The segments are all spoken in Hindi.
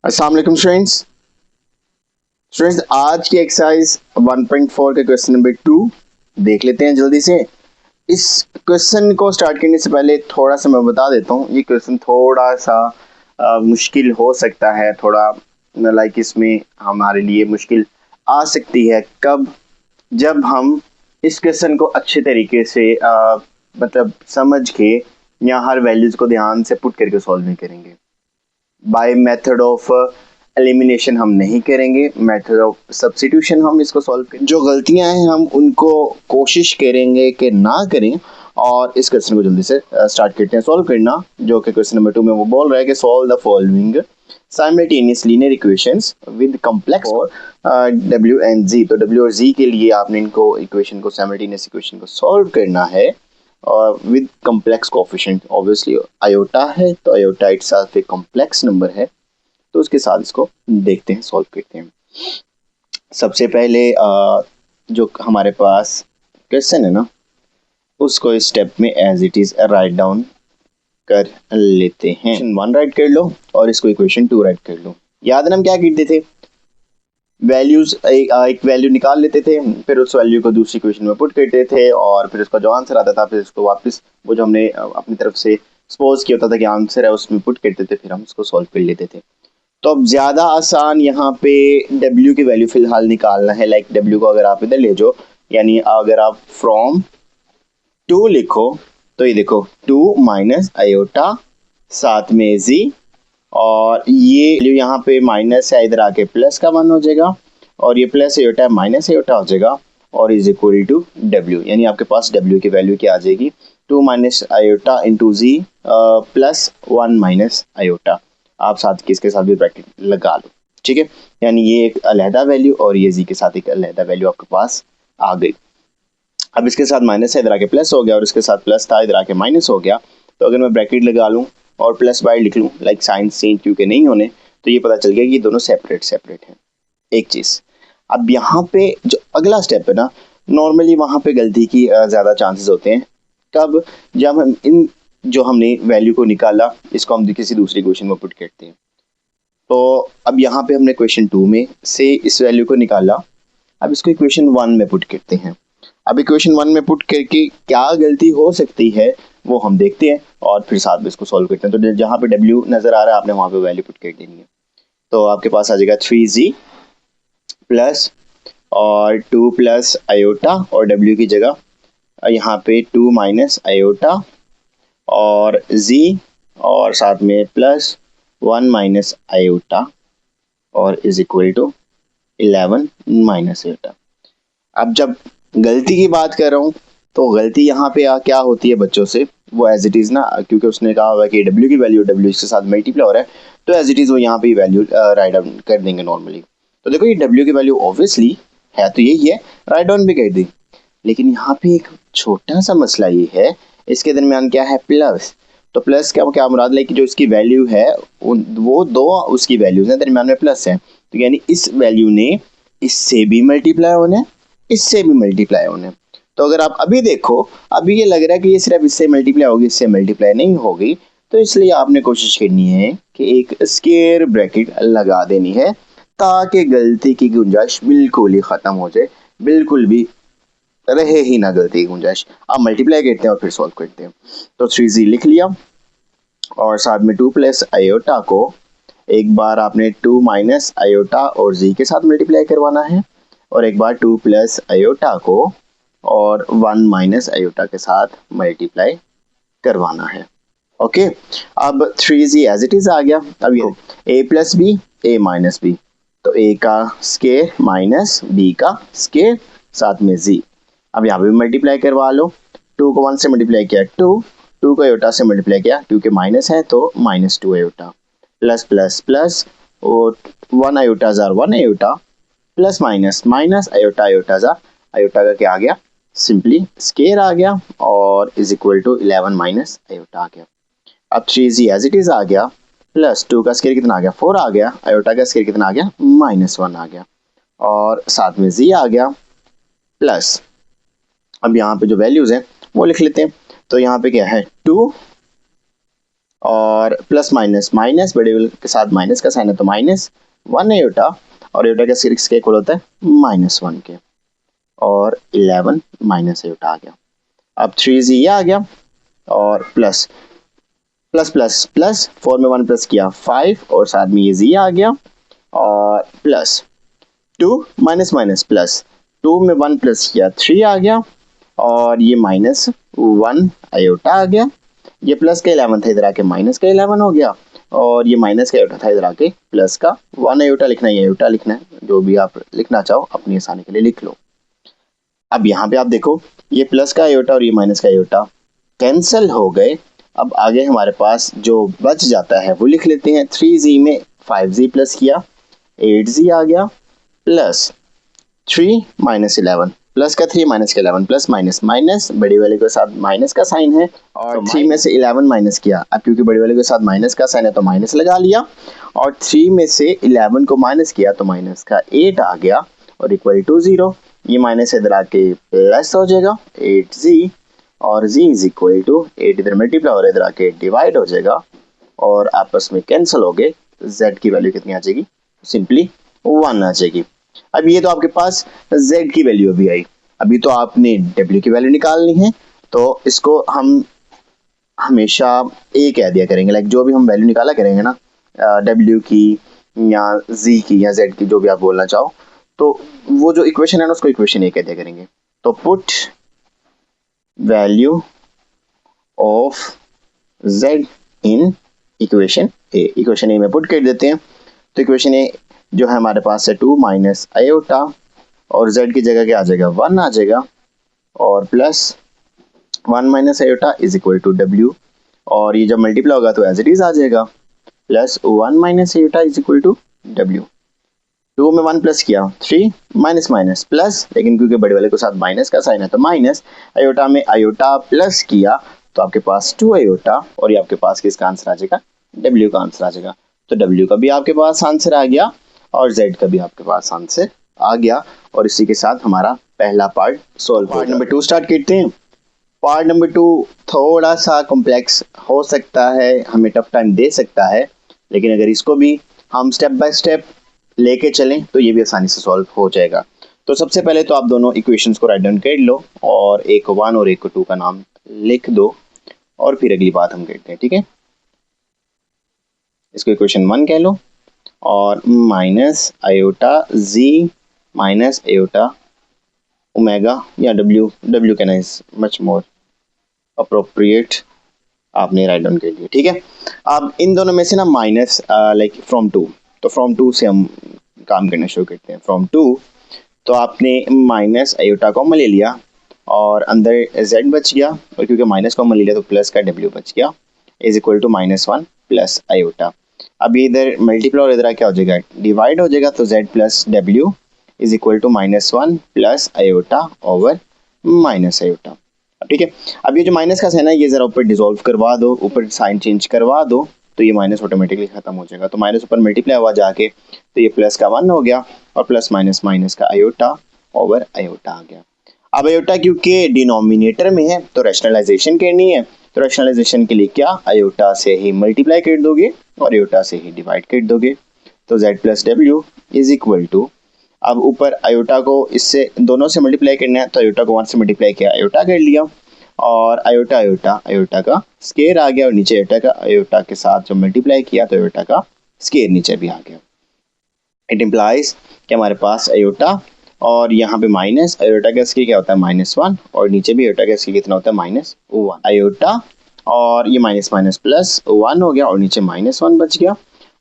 अस्सलाम वालेकुम स्टूडेंट्स आज की एक्सरसाइज 1.4 के क्वेश्चन नंबर 2 देख लेते हैं जल्दी से। इस क्वेश्चन को स्टार्ट करने से पहले थोड़ा सा मैं बता देता हूँ, ये क्वेश्चन थोड़ा सा मुश्किल हो सकता है, थोड़ा लाइक इसमें हमारे लिए मुश्किल आ सकती है। कब? जब हम इस क्वेश्चन को अच्छे तरीके से मतलब समझ के या हर वैल्यूज को ध्यान से पुट करके सॉल्व नहीं करेंगे। बाय मेथड ऑफ एलिमिनेशन हम नहीं करेंगे, मेथड ऑफ सब्स्टिट्यूशन हम इसको सॉल्व करेंगे। जो गलतियां हैं हम उनको कोशिश करेंगे कि ना करें। और इस क्वेश्चन को जल्दी से स्टार्ट करते हैं सॉल्व करना, जो कि क्वेश्चन नंबर 2 में वो बोल रहा है कि solve the following simultaneous linear equations with complex और W एंड Z। तो W और Z के लिए आपने इनको इक्वेशन को साइमल्टेनियस इक्वेशन को सॉल्व करना है और with complex coefficient. Obviously iota है तो आयोटा इटसेल्फ एक कॉम्प्लेक्स नंबर है, तो उसके साथ इसको देखते हैं, सॉल्व करते हैं। सबसे पहले जो हमारे पास क्वेश्चन है ना, उसको इस स्टेप में as it is write down कर लेते हैं। इक्वेशन 1 राइट कर लो और इसको इक्वेशन 2 राइट कर लो। याद है हम क्या करते थे, वैल्यूज एक वैल्यू निकाल लेते थे, फिर उस वैल्यू को दूसरी इक्वेशन में पुट करते थे और फिर उसका जो आंसर आता था फिर उसको वापस वो जो हमने अपनी तरफ से सपोज किया होता था कि आंसर है उसमें पुट करते थे, फिर हम उसको सॉल्व कर लेते थे। तो अब ज्यादा आसान यहाँ पे W की वैल्यू फिलहाल निकालना है। लाइक W को अगर आप इधर ले जाओ, यानी अगर आप फ्रॉम 2 लिखो तो ये देखो 2 माइनस आयोटा साथ में Z, और ये वैल्यू यहाँ पे माइनस है, इधर आके प्लस का 1 हो जाएगा और ये प्लस आयोटा माइनस आयोटा हो जाएगा और इज इक्वल टू W। यानी आपके पास W की वैल्यू क्या आ जाएगी, 2 minus iota into Z plus 1 minus iota. आप साथ किसके साथ भी ब्रैकेट लगा लो, ठीक है। यानी ये एक अलहदा वैल्यू और ये Z के साथ एक अलहदा वैल्यू आपके पास आ गई। अब इसके साथ माइनस है, इधर आके प्लस हो गया और इसके साथ प्लस था, इधर आके माइनस हो गया। तो अगर मैं ब्रैकेट लगा लूँ और प्लस बाय लिख लूँ, लाइक साइन सेम क्योंकि नहीं होने, तो ये पता चल गया कि ये दोनों सेपरेट है। एक चीज, अब यहाँ पे जो अगला स्टेप है ना, नॉर्मली वहां पे गलती की ज्यादा चांसेस होते हैं। कब? जब हम इन जो हमने वैल्यू को निकाला इसको हम किसी दूसरी क्वेश्चन में पुट करते हैं। तो अब यहाँ पे हमने क्वेश्चन 2 में से इस वैल्यू को निकाला, अब इसको इक्वेशन 1 में पुट करते हैं। अब इक्वेशन 1 में पुट करके क्या गलती हो सकती है वो हम देखते हैं और फिर साथ में इसको सॉल्व करते हैं। तो जहाँ पे W नजर आ रहा है आपने वहां पे वैल्यू पुट कर देनी है। तो आपके पास आ जाएगा 3Z प्लस और 2 प्लस आयोटा और W की जगह यहाँ पे 2 माइनस आयोटा और Z और साथ में प्लस 1 माइनस आयोटा और is equal to 11 minus iota. अब जब गलती की बात कर रहा हूँ तो गलती यहाँ पे क्या होती है बच्चों से, वो एज इट इज ना, क्योंकि उसने कहा हुआ कि W की वैल्यू W के साथ मल्टीप्लाई हो रहा है, तो एज इट इज वो यहाँ पे वैल्यू राइट डाउन कर देंगे नॉर्मली। तो देखो ये W की वैल्यू ऑब्वियसली है तो यही है, राइट डाउन भी कर दी। लेकिन यहाँ पे एक छोटा सा मसला ये है, इसके दरमियान क्या है, प्लस। तो प्लस क्या क्या मुराद, लाइक जो इसकी वैल्यू है वो दो उसकी वैल्यूज है, दरमियान में प्लस है, तो यानी इस वैल्यू ने इससे भी मल्टीप्लाई होने, इससे भी मल्टीप्लाई होने। तो अगर आप अभी देखो, अभी ये लग रहा है कि ये सिर्फ इससे मल्टीप्लाई होगी, इससे मल्टीप्लाई नहीं होगी, तो इसलिए आपने कोशिश करनी है कि एक स्क्वायर ब्रैकेट लगा देनी है ताकि गलती की गुंजाइश बिल्कुल ही खत्म हो जाए, बिल्कुल भी रहे ही ना गलती की गुंजाइश। अब मल्टीप्लाई करते हैं और फिर सॉल्व करते हैं। तो 3Z लिख लिया और साथ में 2 प्लस आयोटा को एक बार आपने 2 माइनस आयोटा और Z के साथ मल्टीप्लाई करवाना है और एक बार 2 प्लस आयोटा को और 1 माइनस आयोटा के साथ मल्टीप्लाई करवाना है। ओके, अब 3Z एज इट इज आ गया। अब ये A plus b A minus b, तो A का स्केयर माइनस B का स्केयर साथ में Z। अब यहाँ पे मल्टीप्लाई करवा लो, 2 को 1 से मल्टीप्लाई किया 2 को आयोटा से मल्टीप्लाई किया क्योंकि माइनस है तो -2 आयोटा, प्लस प्लस प्लस और 1 आयोटा जार 1 iota, plus minus minus iota iota जार आयोटा का क्या आ गया, सिंपली स्केयर आ गया और is equal to 11 minus iota आ गया। अब 3Z एज इट इज आ गया, प्लस 2 का स्केयर कितना आ गया 4 आ गया, आयोटा का स्केयर कितना आ गया -1 आ गया और साथ में Z आ गया प्लस। अब यहाँ पे जो वैल्यूज हैं वो लिख लेते हैं। तो यहाँ पे क्या है 2 और प्लस माइनस माइनस, बड़े वाले के साथ माइनस का साइन है तो माइनस 1 आयोटा, और आयोटा का 6 के इक्वल होता है -1 के, और 11 माइनस आयोटा आ गया। अब 3 ये आ गया, और प्लस प्लस प्लस प्लस 4 में 1 प्लस किया 5, और साथ में ये जी आ गया, और प्लस 2 माइनस माइनस प्लस 2 में 1 प्लस किया 3 आ गया, और ये -1 आयोटा आ गया। ये प्लस का 11 था, इधर आके माइनस का 11 हो गया, और ये माइनस का आयोटा था, इधर आके प्लस का 1 आयोटा लिखना है, आयोटा लिखना है, जो भी आप लिखना चाहो अपनी आसानी के लिए लिख लो। अब यहाँ पे आप देखो, ये प्लस का आयोटा और ये माइनस का आयोटा कैंसिल हो गए। अब आगे हमारे पास जो बच जाता है वो लिख लेते हैं। 3z में 5z प्लस किया 8z आ गया, प्लस 3 माइनस 11, प्लस का 3 माइनस का 11, प्लस माइनस माइनस, बड़ी वाले के साथ माइनस का साइन है, और 3 में से 11 माइनस किया। अब क्योंकि बड़ी वाले के साथ माइनस का साइन है तो माइनस लगा लिया, और 3 में से 11 को माइनस किया तो माइनस का 8 आ गया, और इक्वल टू 0। ये माइनस इधर आके प्लस हो जाएगा 8z, और z इज इक्वल टू 8 इधर मल्टीप्लाई और इधर आके डिवाइड हो जाएगा, और आपस में कैंसिल हो गए। z की वैल्यू कितनी आ जाएगी? सिंपली 1 आ जाएगी। अब ये तो आपके पास z की वैल्यू भी आई। अभी तो आपने w की वैल्यू निकालनी है, तो इसको हम हमेशा a कह दिया करेंगे। लाइक जो भी हम वैल्यू निकाला करेंगे ना, w की या z की या z की, जो भी आप बोलना चाहो, तो वो जो इक्वेशन है ना उसको इक्वेशन a कह दिया करेंगे। तो put value of z in equation a, equation a में पुट कर देते हैं। तो इक्वेशन a जो है हमारे पास है 2 माइनस आयोटा, और z की जगह क्या आ जाएगा? 1 आ जाएगा, और plus 1 minus iota is equal to w, और ये जब मल्टीप्लाई होगा तो एज इट इज आ जाएगा, plus 1 minus iota is equal to w। 2 में 1 प्लस किया 3 माइनस माइनस प्लस, लेकिन क्योंकि बड़े वाले के साथ माइनस का साइन है तो माइनस, आयोटा में आयोटा प्लस किया तो आपके पास 2 आयोटा, और ये आपके पास किसका आंसर आ जाएगा? w का आंसर आ जाएगा। तो w का भी आपके पास आंसर आ गया, और z का भी आपके पास आंसर आ गया, और इसी के साथ हमारा पहला part solve. Part number 2 start करते हैं। पार्ट नंबर 2 थोड़ा सा कॉम्प्लेक्स हो सकता है, हमें टफ टाइम दे सकता है, लेकिन अगर इसको भी हम स्टेप बाय स्टेप लेके चलें तो ये भी आसानी से सॉल्व हो जाएगा। तो सबसे पहले तो आप दोनों इक्वेशंस को राइट डाउन कर लो, और एक को 1 और एक को 2 का नाम लिख दो, और फिर अगली बात हम करते हैं, ठीक है? इसको इक्वेशन 1 कह लो, और minus iota z minus iota omega या w कहना इज मच मोर अप्रोप्रिएट, आपने राइट डाउन कर दिया, ठीक है? अब इन दोनों में से ना माइनस लाइक फ्रॉम 2, तो फ्रॉम 2 से हम काम करना शुरू करते हैं। फ्रॉम 2 तो आपने माइनस आयोटा कॉमन ले लिया, और अंदर z बच गया, और क्योंकि माइनस कॉमन ले लिया तो प्लस का w बच गया, is equal to -1 plus iota. अब इधर मल्टीप्लाई और इधर क्या हो जाएगा? डिवाइड हो जाएगा, तो z plus w is equal to -1 plus iota over minus iota. ठीक है, अब ये जो माइनस का साइन है ये जरा ऊपर डिसॉल्व करवा दो, ऊपर साइन चेंज करवा दो, तो ये माइनस ऑटोमेटिकली खत्म हो जाएगा। तो माइनस ऊपर मल्टीप्लाई हुआ जाके, तो ये प्लस का 1 हो गया, और प्लस माइनस माइनस का आयोटा ओवर आयोटा आ गया। अब आयोटा क्योंकि डिनोमिनेटर में है तो रैशनलाइजेशन करनी है, तो रैशनलाइजेशन के लिए क्या, आयोटा से ही मल्टीप्लाई कर दोगे और आयोटा से ही डिवाइड कर दोगे। तो z प्लस डब्ल्यू इज इक्वल टू, अब ऊपर आयोटा को इससे दोनों से मल्टीप्लाई करना है, तो आयोटा को 1 से मल्टीप्लाई किया, आयोटा कर लिया, और आयोटा आयोटा आयोटा का स्केयर आ गया, और नीचे आयोटा का आयोटा के साथ जो मल्टीप्लाई किया तो आयोटा का स्केयर नीचे भी आ गया। इट इम्प्लाइज कि हमारे पास आयोटा और यहाँ पे माइनस, आयोटा का स्केयर क्या होता है? -1, और नीचे भी आयोटा का स्केयर कितना होता है? -1। आयोटा और ये माइनस माइनस प्लस 1 हो गया, और नीचे -1 बच गया,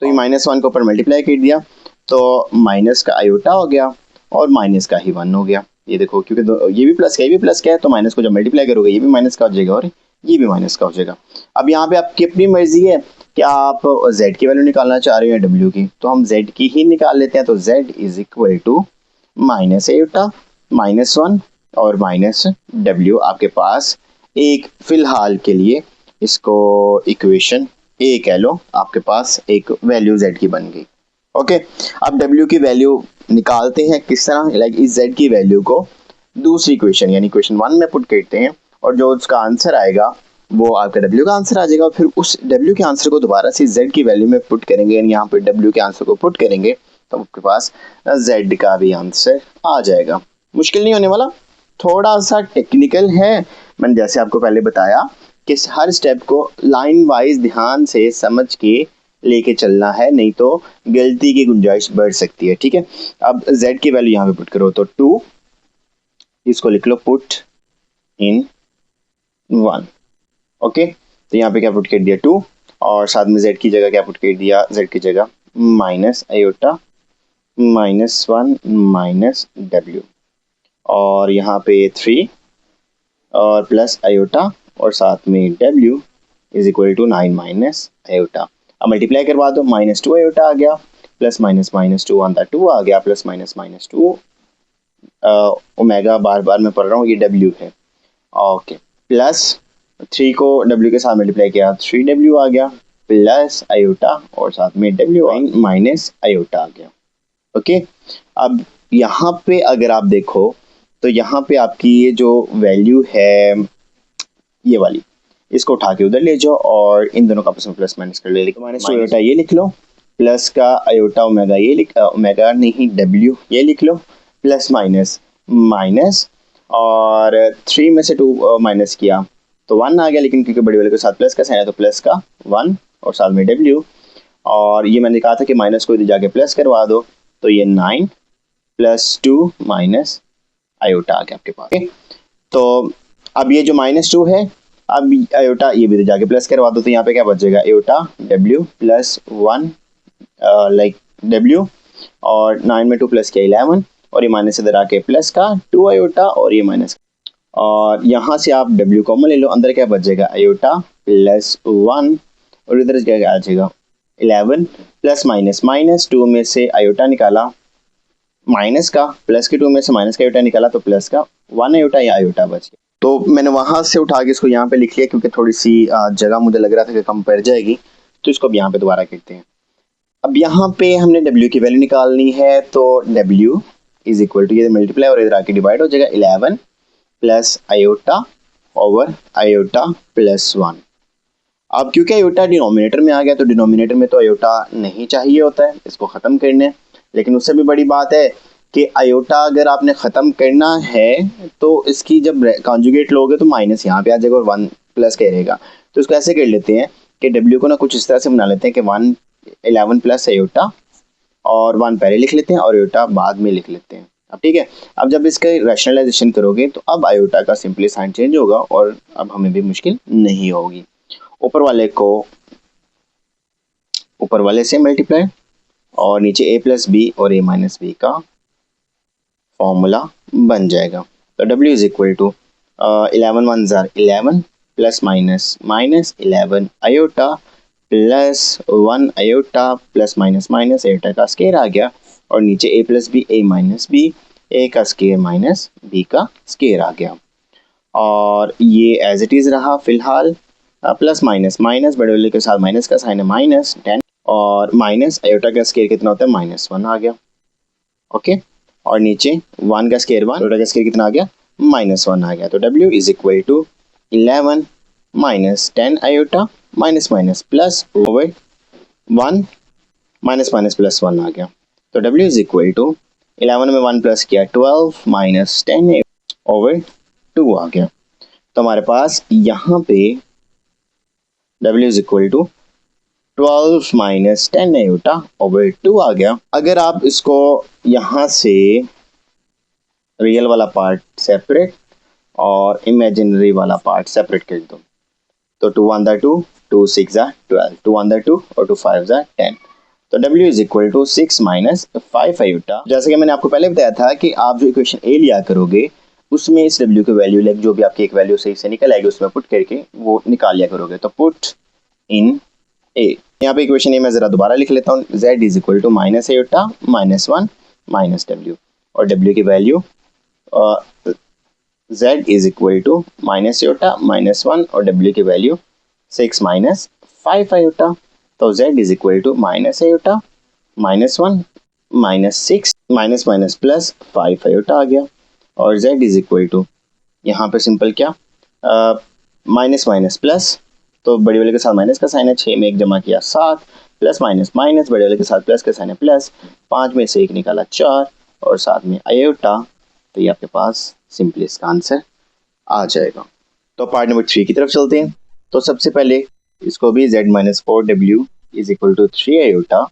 तो ये -1 को ऊपर मल्टीप्लाई कर दिया, तो माइनस का आयोटा हो गया और माइनस का ही 1 हो गया। ये देखो, क्योंकि ये भी प्लस का ये भी प्लस का है, तो माइनस को जब मल्टीप्लाई करोगे ये भी माइनस का हो जाएगा और ये भी माइनस का हो जाएगा। अब यहाँ पे आपकी अपनी मर्जी है कि आप z की वैल्यू निकालना चाह रहे हो या w की, तो हम z की ही निकाल लेते हैं। तो z is equal to minus iota -1 और माइनस w। आपके पास एक फिलहाल के लिए इसको इक्वेशन a कह लो, आपके पास एक वैल्यू z की बन गई। ओके, अब w की वैल्यू निकालते हैं किस तरह? लाइक इस z की वैल्यू को दूसरी इक्वेशन यानी इक्वेशन 1 में पुट करते हैं, और जो उसका आंसर आएगा वो आपका W का आंसर आ जाएगा। फिर उस W के आंसर को दोबारा से Z की वैल्यू में पुट करेंगे, यानी यहाँ पे W के आंसर को पुट करेंगे तो आपके पास Z का भी आंसर आ जाएगा। मुश्किल नहीं होने वाला, थोड़ा सा टेक्निकल है। मैंने जैसे आपको पहले बताया कि हर स्टेप को लाइन वाइज ध्यान से समझ के लेके चलना है, नहीं तो गलती की गुंजाइश बढ़ सकती है। ठीक है, अब Z की वैल्यू यहाँ पे पुट करो तो 2, इसको लिख लो पुट इन 1। ओके, तो यहाँ पे क्या पुट कर दिया 2, और साथ में Z की जगह क्या पुट कर दिया, Z की जगह माइनस आयोटा -1 माइनस W, और यहाँ पे 3 और प्लस आयोटा और साथ में W is equal to 9 minus iota. अब मल्टीप्लाई करवा दो, -2 आयोटा आ गया, प्लस माइनस -2 ऑन द 2 आ गया, प्लस -2 ओमेगा, बार बार मैं पढ़ रहा हूँ, ये W है। ओके, प्लस 3 को W के साथ मल्टीप्लाई किया, 3W आ गया, प्लस आयोटा और साथ में W माइनस आयोटा आ गया। ओके, अब यहाँ पे अगर आप देखो तो यहाँ पे आपकी ये जो वैल्यू है ये वाली, इसको उठा के उधर ले जाओ और इन दोनों का आपस में प्लस माइनस कर ले, माइनस आयोटा ये लिख लो, प्लस का आयोटा ओमेगा ये ओमेगा नहीं W ये लिख लो, प्लस माइनस माइनस, और 3 में से 2 माइनस किया तो 1 आ गया, लेकिन क्योंकि बड़ी वाले के साथ प्लस का साइन है तो प्लस का 1 और साथ में W, और ये मैंने कहा था कि माइनस को इधर जाके प्लस करवा दो, तो ये 9 प्लस 2 माइनस आयोटा आ गया आपके पास। okay? तो अब ये जो -2 है, अब आयोटा ये भी जाके प्लस करवा दो, तो यहाँ पे क्या बचेगा, iota W plus 1 like W, और 9 में 2 प्लस किया 11, और ये माइनस इधर आके प्लस का 2 आयोटा और ये माइनस, और यहाँ से आप W कॉमन ले लो, अंदर क्या बचेगा, आयोटा प्लस 1 और इधर क्या आ जाएगा 11, प्लस माइनस माइनस 2 में से आयोटा निकाला माइनस का, प्लस के 2 में से माइनस का आयोटा निकाला तो प्लस का 1 आयोटा या आयोटा बच गया। तो मैंने वहां से उठा के इसको यहाँ पे लिख लिया, क्योंकि थोड़ी सी जगह मुझे लग रहा था कि कम पड़ जाएगी, तो इसको अब यहाँ पे दोबारा करते हैं। अब यहाँ पे हमने W की वैल्यू निकालनी है, तो W इज इक्वल टू, ये मल्टीप्लाई और इधर आके डिवाइड हो जाएगा, 11 plus iota over iota plus 1। अब क्योंकि आयोटा डिनोमिनेटर में आ गया, तो डिनोमिनेटर में तो आयोटा नहीं चाहिए होता है, इसको ख़त्म करने, लेकिन उससे भी बड़ी बात है कि आयोटा अगर आपने ख़त्म करना है तो इसकी जब कॉन्जुगेट लोगे तो माइनस यहाँ पे आ जाएगा और 1 प्लस करेगा। तो इसको ऐसे कर लेते हैं कि W को ना कुछ इस तरह से बना लेते हैं कि 11 प्लस आयोटा, और 1 पहले लिख लेते हैं और आयोटा बाद में लिख लेते हैं। अब ठीक है, अब जब इसका रैशनलाइजेशन करोगे तो अब आयोटा का सिंपली साइन चेंज होगा और अब हमें भी मुश्किल नहीं होगी। ऊपर वाले को ऊपर वाले से मल्टीप्लाई और नीचे a प्लस बी और a माइनस बी का फॉर्मूला बन जाएगा। तो W इज इक्वल टू 11 1 जार 11 plus minus minus 11 iota plus 1 iota plus minus minus iota का स्केयर आ गया, और नीचे a plus b a minus b, a का स्केयर माइनस b का स्केयर आ गया, और ये एज इट इज़ रहा फिलहाल। प्लस माइनस माइनस, बड़े वाले के साथ माइनस का साइन है -10, और माइनस आयोटा का स्केयर कितना होता है, -1 आ गया। ओके, और नीचे 1 का स्केयर 1, आयोटा का स्केयर कितना आ गया, -1 आ गया। तो W is equal to 11 minus 10 iota minus minus plus over 1 minus minus plus 1 आ गया। तो W इज इक्वल टू 11 में 1 प्लस किया 12 माइनस 10 ओवर 2 आ गया। तो हमारे पास यहाँ पे W is equal to 12 minus 10 iota over 2 आ गया। अगर आप इसको यहाँ से रियल वाला पार्ट सेपरेट और इमेजिनरी वाला पार्ट सेपरेट कर दो, तो 2 1 2 2 6 12, 2 1 2 और 2 5 10। तो W is equal to 6 minus 5 iota. जैसे कि मैंने आपको पहले बताया था कि आप जो इक्वेशन A लिया करोगे उसमें इस W की वैल्यू लाइक जो भी आपकी एक वैल्यू सही से निकल आएगी उसमें पुट करके वो निकाल लिया करोगे। तो पुट इन A, यहाँ पे इक्वेशन A मैं जरा दोबारा लिख लेता हूँ, Z is equal to minus iota -1 minus W, और W की value Z is equal to minus iota -1 और W की वैल्यू 6 माइनस 5 आयोटा। तो Z is equal to minus iota -1 minus 6 minus minus plus 5 iota आ गया, और Z इज इक्वल टू यहाँ पे सिंपल क्या माइनस माइनस प्लस, तो बड़े वाले के साथ माइनस का साइन है, 6 में 1 जमा किया 7, प्लस माइनस माइनस, बड़े वाले के साथ प्लस का साइन है प्लस, 5 में से 1 निकाला 4 और साथ में आयोटा, तो ये आपके पास सिंपली इसका आंसर आ जाएगा। तो पार्ट नंबर 3 की तरफ चलते हैं। तो सबसे पहले इसको भी z minus 4w is equal to 3 iota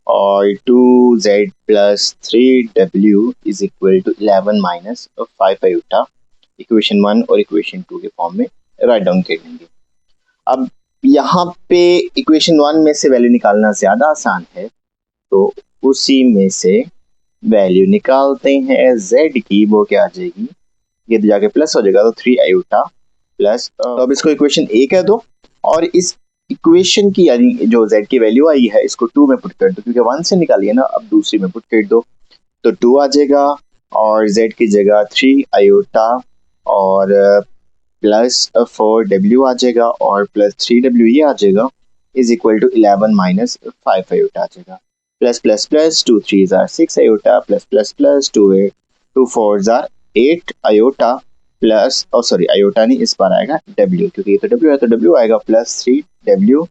और 2z plus 3w is equal to 11 minus 5 iota equation 1 और इक्वेशन 2 के फॉर्म में राइट डाउन कर लेंगे। अब यहाँ पे इक्वेशन 1 में से वैल्यू निकालना ज़्यादा आसान है, तो उसी में से वैल्यू निकालते हैं z की, वो क्या आ जाएगी, ये तो जाके प्लस हो जाएगा, तो 3 आयोटा प्लस, तो अब इसको इक्वेशन ए कह दो और इस इक्वेशन की यानी जो z की वैल्यू आई है इसको 2 में पुट कर दो, क्योंकि 1 से निकाली है ना, अब दूसरी में पुट कर दो, तो 2 आ जाएगा और z की जगह 3 आयोटा और प्लस 4w आ जाएगा और प्लस 3w ये आ जाएगा is equal to 11 minus 5 iota आ जाएगा, plus plus plus 2 3s are 6 iota plus plus plus 2 4s or 8 iota plus, sorry iota नहीं, इस बार आएगा w, क्योंकि ये तो w है तो w आएगा प्लस 3w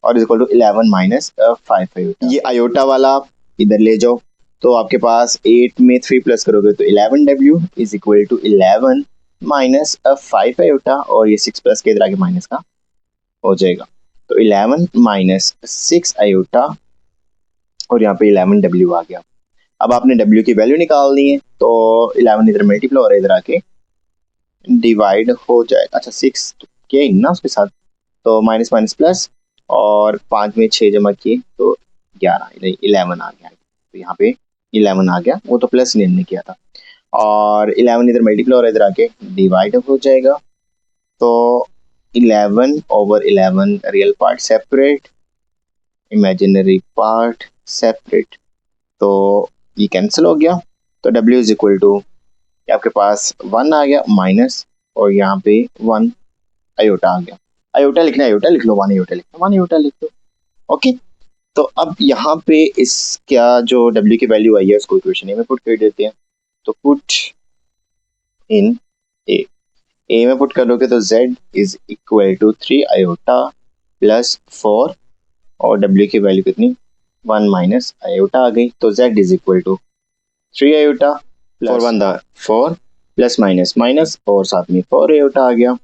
और is equal to 11 minus 5 iota. ये आयोटा वाला इधर ले जाओ, तो आपके पास 8 में 3 प्लस करोगे तो 11w is equal to 11 minus 5 iota और ये 6 प्लस के इधर आगे माइनस का हो जाएगा, तो 11 माइनस 6 आयोटा और यहाँ पे 11w आ गया। अब आपने w की वैल्यू निकालनी है, तो 11 इधर मल्टीप्लाई और इधर आके डिवाइड हो जाएगा, अच्छा 6 किया ही ना उसके साथ, तो माइनस माइनस प्लस और 5 में 6 जमा किए तो 11 आ गया, तो यहाँ पे 11 आ गया, वो तो प्लस ने हमने किया था, और 11 इधर मल्टीप्लाई और इधर आके डिवाइड हो जाएगा, तो 11 over 11 real part separate, imaginary part separate, तो ये कैंसिल हो गया, तो w इज इक्वल टू आपके पास 1 आ गया माइनस और यहाँ पे 1 आयोटा आ गया, आयोटा लिखना आयोटा लिख लो, 1 आयोटा लिखना 1 आयोटा लिख लो, ओके। तो अब यहाँ पे इसका जो w की वैल्यू आई है उसको इक्वेशन ए में पुट कर देते हैं, तो पुट इन ए में पुट करोगे तो z is equal to 3 iota plus 4 और w की वैल्यू कितनी 1 माइनस आयोटा आ गई, तो z is equal to 3 iota plus 1 4 plus minus minus और साथ में 4 आयोटा आ गया,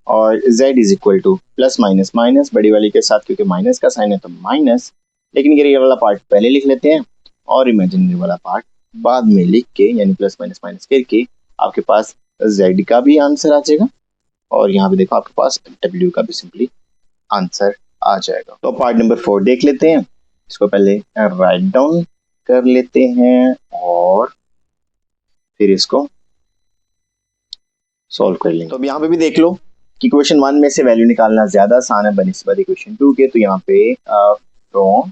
और z is equal to plus minus minus बड़ी वाली के साथ, क्योंकि माइनस का साइन है तो माइनस, लेकिन ये वाला पार्ट पहले लिख लेते हैं और इमेजिनरी वाला पार्ट बाद में लिख के, यानी प्लस माइनस माइनस करके आपके पास z का भी आंसर आ जाएगा और यहाँ पे देखो आपके पास w का भी सिंपली आंसर आ जाएगा। तो पार्ट नंबर 4 देख लेते हैं, इसको पहले राइट डाउन कर लेते हैं और फिर इसको सॉल्व कर लेंगे। तो अब यहाँ पे भी देख लो कि क्वेश्चन 1 में से वैल्यू निकालना ज्यादा आसान है बनिस्बत क्वेश्चन 2 के, तो यहाँ पे फ्रॉम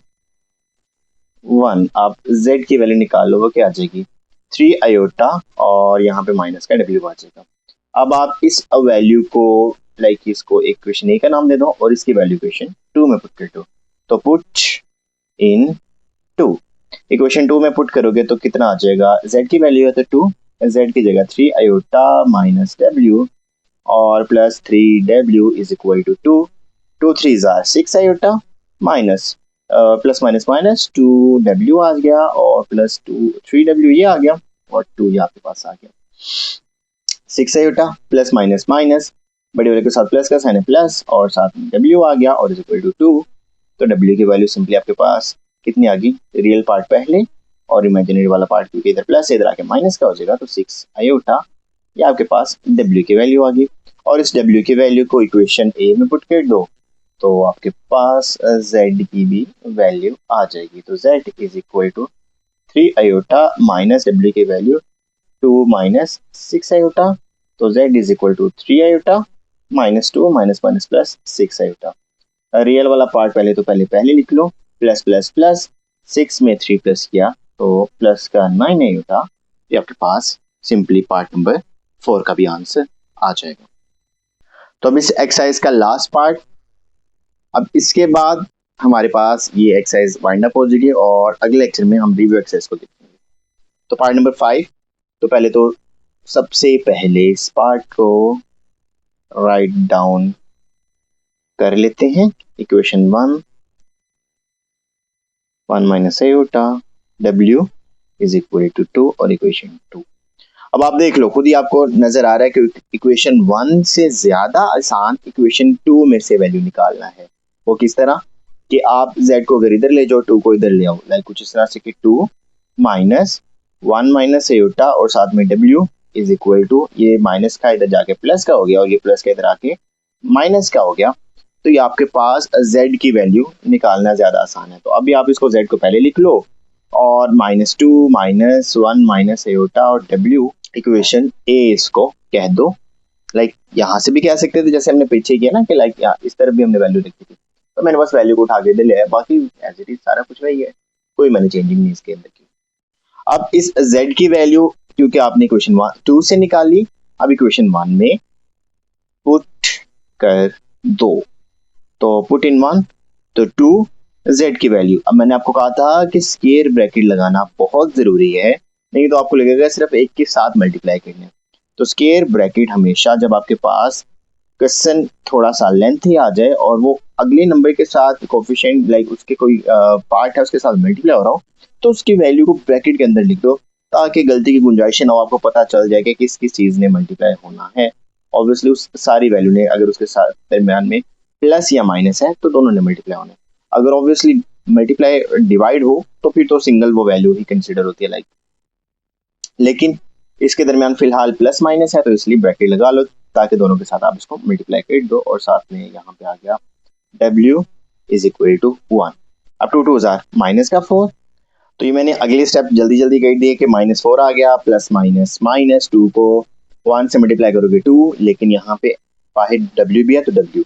1 आप z की वैल्यू निकाल लो, वो क्या आ जाएगी 3 आयोटा और यहाँ पे माइनस का w आ जाएगा। अब आप इस वैल्यू को लाइक इसको एक क्वेश्चन ए का नाम दे दो और इसकी वैल्यू क्वेश्चन 2 में पुट कर दो, तो पुट इन 2, इक्वेशन 2 में पुट करोगे तो कितना आ जाएगा, z की वैल्यू है तो 2, z की जगह 3 आयोटा माइनस w और plus 3w is equal to 2, 2 3s are 6 iota minus plus minus minus 2w आ गया और प्लस 3w ये आ गया और 2 ये आपके पास आ गया, 6 आयोटा प्लस माइनस माइनस बड़ी वाले के साथ प्लस का साइन है प्लस और साथ में w आ गया और इज इक्वल टू 2, तो w की वैल्यू सिंपली आपके पास कितनी आ गई, रियल पार्ट पहले और इमेजिनरी वाला पार्ट क्योंकि इधर प्लस इधर आके माइनस का हो जाएगा, तो 6 आयोटा ये आपके पास w की वैल्यू आ गई, और इस w की वैल्यू को इक्वेशन ए में पुट कर दो तो आपके पास z की भी वैल्यू आ जाएगी, तो z is equal to 3 iota minus w की वैल्यू 2 माइनस 6 आयोटा, तो z is equal to 3 iota minus 2 minus minus plus 6 iota, real वाला पार्ट पहले लिख लो, प्लस प्लस प्लस 6 में 3 प्लस किया तो प्लस का 9 आयोटा, ये आपके पास सिंपली पार्ट नंबर 4 का भी आंसर आ जाएगा। तो अब इस एक्सरसाइज का लास्ट पार्ट, अब इसके बाद हमारे पास ये एक्सरसाइज वाइंड अप हो जाएगी और अगले लेक्चर में हम रिव्यू एक्सरसाइज को देखेंगे। तो पार्ट नंबर 5, तो पहले तो सबसे पहले इस पार्ट को राइट डाउन कर लेते हैं। Equation 1 minus iota w is equal to 2 और इक्वेशन 2। अब आप देख लो खुद ही आपको नजर आ रहा है कि इक्वेशन 1 से ज्यादा आसान इक्वेशन 2 में से वैल्यू निकालना है। वो किस तरह कि आप z को अगर इधर ले जाओ 2 को इधर ले आओ, लाइक कुछ इस तरह से कि 2 माइनस 1 माइनस आयोटा और साथ में w इज इक्वल टू, ये माइनस का इधर जाके प्लस का हो गया और ये प्लस का इधर आके माइनस का हो गया। तो ये आपके पास z की वैल्यू निकालना ज्यादा आसान है। तो अभी आप इसको z को पहले लिख लो और -2 -1 माइनस आयोटा और w इक्वेशन ए इसको कह दो। लाइक यहाँ से भी कह सकते थे जैसे हमने पीछे किया ना कि लाइक इस तरफ भी हमने वैल्यू रखी थी, तो मैंने बस वैल्यू को उठा के इधर लिया है, बाकी एज इट इज सारा कुछ वही है, कोई मैंने चेंजिंग नहीं इसके अंदर की। अब इस z की वैल्यू क्योंकि आपने इक्वेशन 2 से निकाली, अब इक्वेशन 1 में पुट कर दो। तो पुट इन 1 तो 2 z की वैल्यू। अब मैंने आपको कहा था कि स्क्वायर ब्रैकेट लगाना बहुत जरूरी है, नहीं तो आपको लगेगा सिर्फ एक के साथ मल्टीप्लाई करना। तो स्क्वायर ब्रैकेट हमेशा जब आपके पास क्वेश्चन थोड़ा सा लेंथी आ जाए और वो अगले नंबर के साथ कोफिशिएंट लाइक उसके कोई पार्ट है उसके साथ मल्टीप्लाई हो रहा हो, तो उसकी वैल्यू को ब्रैकेट के अंदर लिख दो ताकि गलती की गुंजाइश ना हो, आपको पता चल जाए कि किस किस चीज ने मल्टीप्लाई होना है। ऑब्वियसली उस सारी वैल्यू ने अगर उसके साथ दरमियान में प्लस या माइनस है तो दोनों ने मल्टीप्लाई होना है। अगर ऑब्वियसली मल्टीप्लाई डिवाइड हो तो फिर तो सिंगल वो वैल्यू ही कंसिडर होती है लाइक, लेकिन इसके दरमियान फिलहाल प्लस माइनस है तो इसलिए ब्रैकेट लगा लो ताकि दोनों के साथ आप इसको मल्टीप्लाई कर दो। और साथ में यहाँ पे आ गया w इज इक्वल टू 1। अब 2 2 माइनस का 4, तो ये मैंने अगले स्टेप जल्दी जल्दी कर दिए कि -4 आ गया, प्लस माइनस माइनस 2 को 1 से मल्टीप्लाई करोगे 2, लेकिन यहाँ पे वाहिद w भी है तो w,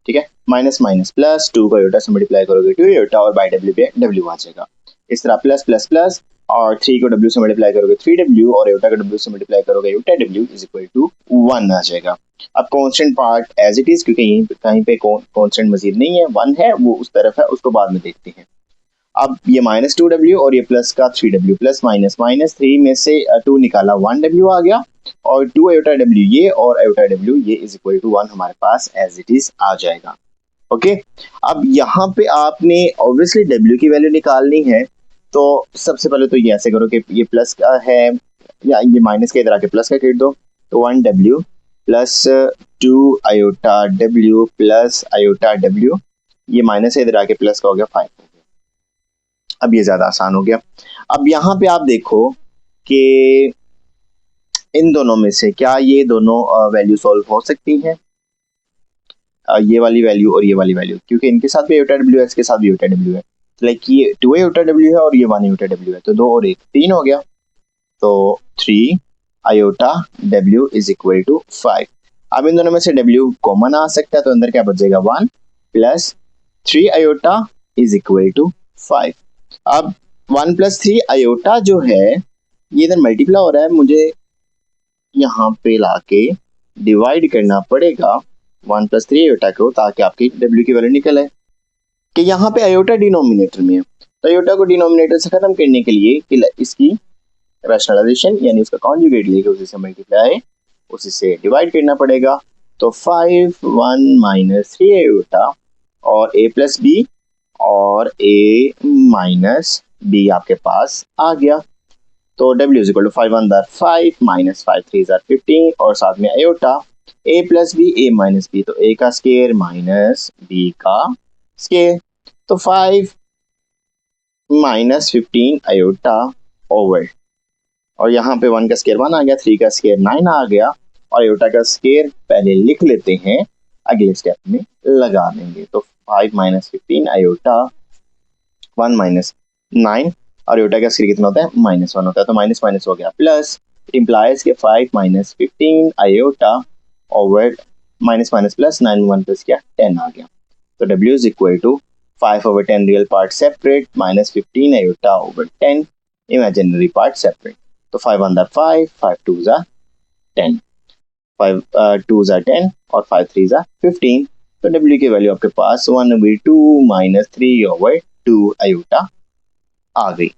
ठीक है, माइनस माइनस प्लस 2 को आयोटा से मल्टीप्लाई करोगे 2 आयोटा और बाय w भी w आ जाएगा। इस तरह प्लस प्लस प्लस और 3 को w से मल्टीप्लाई करोगे 3w और आयोटा को w से मल्टीप्लाई करोगे iota w is equal to 1 आ जाएगा। अब constant part as it is, क्योंकि यहीं कहीं पे कांस्टेंट मजीद नहीं है, 1 है वो उस तरफ है, उसको बाद में देखते हैं। अब ये -2w और ये प्लस का 3w, प्लस माइनस माइनस 3 में से 2 निकाला 1w आ गया और 2 आयोटा w ये और आयोटा w ये इज इक्वल टू 1 हमारे पास एज इट इज आ जाएगा। ओके, अब यहाँ पे आपने ऑब्वियसली w की वैल्यू निकालनी है, तो सबसे पहले तो ये ऐसे करो कि ये प्लस का है या ये माइनस के इधर आके प्लस का कर दो, तो 1w plus 2 iota w plus iota w, ये माइनस से इधर आके प्लस का हो गया 5 हो गया। अब ये ज्यादा आसान हो गया। अब यहाँ पे आप देखो कि इन दोनों में से क्या ये दोनों वैल्यू सॉल्व हो सकती हैं, ये वाली वैल्यू और ये वाली वैल्यू, क्योंकि इनके साथ भी आयोटा w है, इसके साथ भी आयोटा w है, लाइक ये 2 आयोटा w है और ये 1 आयोटा w है, तो 2 और 1 3 हो गया, तो 3 iota w is equal to 5। अब इन दोनों में से w कॉमन आ सकता है, तो अंदर क्या बच जाएगा 1 plus 3 iota is equal to 5। अब 1 प्लस 3 आयोटा जो है ये इधर मल्टीप्लाई हो रहा है, मुझे यहाँ पे लाके डिवाइड करना पड़ेगा 1 प्लस 3 आयोटा को ताकि आपकी w की वैल्यू निकल आए। कि यहाँ पे आयोटा डिनोमिनेटर में है, तो आयोटा को डिनोमिनेटर से खत्म करने के लिए कि इसकी रैशनलाइजेशन यानी उसका कॉन्जुगेट लेके उसी से मल्टीप्लाई उसी से डिवाइड करना पड़ेगा। तो 5 1 माइनस 3 आयोटा और a प्लस बी और a माइनस बी आपके पास आ गया। तो w is equal to 5 1 5 minus 5 3 15 और साथ में iota a plus b a minus b, तो a का स्केयर माइनस b का स्केयर, तो 5 माइनस 15 आयोटा ओवर, और यहाँ पे 1 का स्केयर 1 आ गया, 3 का स्केयर 9 आ गया और आयोटा का स्केयर पहले लिख लेते हैं, अगले स्टेप में लगा देंगे। तो 5 माइनस 15 आयोटा 1 माइनस 9 और आयोटा का स्केयर कितना होता है -1 होता है, तो माइनस माइनस हो गया प्लस, इम्प्लाइज के 5 minus 15 iota over minus minus plus 9 1 plus क्या 10 आ गया। तो w is equal to 5 over 10 real part separate minus 15 iota over 10 imaginary part separate. तो 5 1 5 5 2 10, 5 2 10 और 5 3 15, तो w की वैल्यू आपके पास 1/2 माइनस 3 ओवर 2 आयोटा आ गई।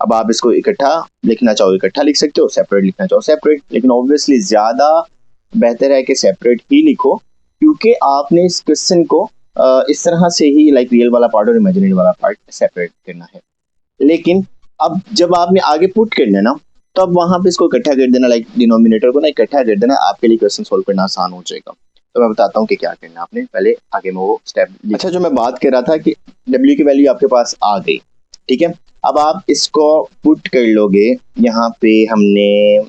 अब आप इसको इकट्ठा लिखना चाहो इकट्ठा लिख सकते हो, सेपरेट लिखना चाहो सेपरेट, लेकिन ऑब्वियसली ज्यादा बेहतर है कि सेपरेट ही लिखो, क्योंकि आपने इस क्वेश्चन को इस तरह से ही लाइक रियल वाला पार्ट और इमेजिनरी वाला पार्ट सेपरेट करना है। लेकिन अब जब आपने आगे पुट करना है ना, तो अब वहां पे इसको इकट्ठा कर देना, लाइक डिनोमिनेटर को ना इकट्ठा कर देना, आपके लिए क्वेश्चन सोल्व करना आसान हो जाएगा। तो मैं बताता हूँ कि क्या करना है आपने, पहले आगे में वो स्टेप। अच्छा, जो मैं बात कर रहा था कि W की वैल्यू आपके पास आ गई, ठीक है। अब आप इसको पुट कर लोगे, यहाँ पे हमने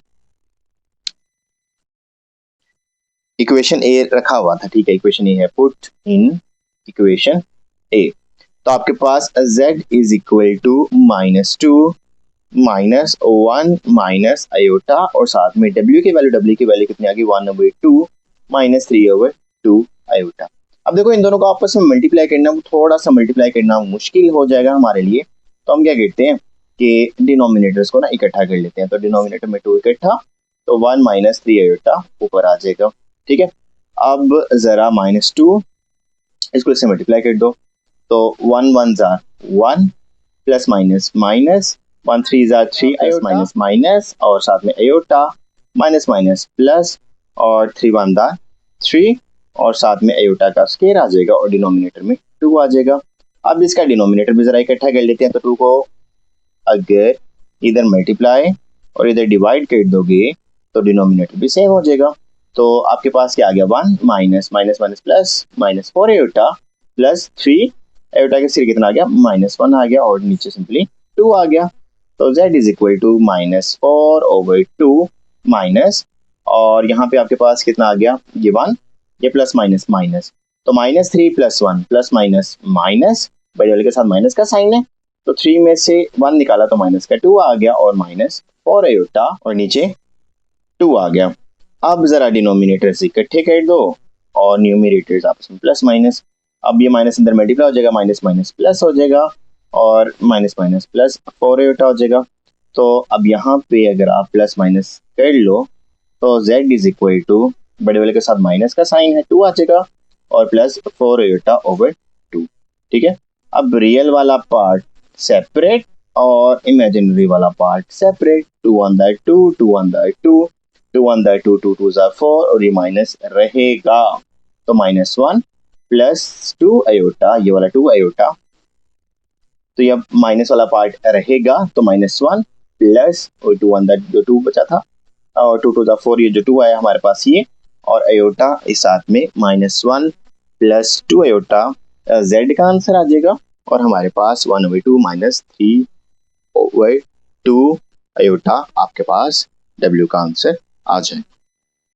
इक्वेशन ए रखा हुआ था, ठीक है। इक्वेशन ए है, पुट इन इक्वेशन ए। तो आपके पास z is equal to -2 -1 minus iota, और साथ में w की वैल्यू कितनी आ गई, 1/2 -3/2 आयोटा। अब देखो इन दोनों को आपस में मल्टीप्लाई करना, थोड़ा सा मल्टीप्लाई करना मुश्किल हो जाएगा हमारे लिए। तो हम क्या करते हैं कि डिनोमिनेटर्स को ना इकट्ठा कर लेते हैं। तो डिनोमिनेटर में 2 इकट्ठा, तो 1 -3 आयोटा ऊपर आ जाएगा, ठीक है। अब जरा -2 इसको इससे मल्टीप्लाई कर दो, तो 1 1 jar 1 plus minus minus 1 3 jar 3 plus minus minus और साथ में अयोटा माइनस माइनस प्लस और 3 1 जार 3 और साथ में अयोटा का स्केयर आ जाएगा और डिनोमिनेटर में 2 आ जाएगा। अब इसका डिनोमिनेटर भी जरा इकट्ठा कर लेते हैं। तो 2 को अगर इधर मल्टीप्लाई और इधर डिवाइड कर दोगे तो डिनोमिनेटर भी सेम हो जाएगा। तो आपके पास क्या आ गया, 1 minus minus minus plus -4 aorta plus 3 aorta के सिर कितना आ गया, -1 आ गया और नीचे सिंपली 2 आ गया। तो z is equal to -4/2 minus, और यहाँ पे आपके पास कितना आ गया, ये 1, ये प्लस माइनस माइनस, तो -3 + 1 प्लस माइनस माइनस, बड़े वाले के साथ माइनस का साइन है, तो 3 में से 1 निकाला तो माइनस का 2 आ गया और -4 आयोटा और नीचे 2 आ गया। अब जरा डिनोमिनेटर्स इकट्ठे कर दो और न्यूमरेटर्स आपस में प्लस माइनस। अब ये माइनस अंदर मल्टीप्लाई हो जाएगा, माइनस माइनस प्लस हो जाएगा और माइनस माइनस प्लस 4 आयोटा हो जाएगा। तो अब यहाँ पे अगर आप प्लस माइनस कर लो तो z इज इक्वल टू, बड़े वाले के साथ माइनस का साइन है, 2 आ जाएगा और प्लस 4 आयोटा/2, ठीक है। अब रियल वाला पार्ट सेपरेट और इमेजिनरी वाला पार्ट सेपरेट, 2 1 2 2 1 2 2 1 2 2 2 4 और ये माइनस रहेगा, तो -1 प्लस 2 आयोटा, ये वाला 2 आयोटा, तो ये माइनस वाला पार्ट रहेगा, तो -1 प्लस और 2 1 जो 2 बचा था और 2 2 4, ये जो 2 आया हमारे पास ये, और अयोटा इस साथ में -1 प्लस 2 अयोटा, z का आंसर आ जाएगा और हमारे पास 1/2 -3/2 अयोटा आपके पास w का आंसर आ जाएगा।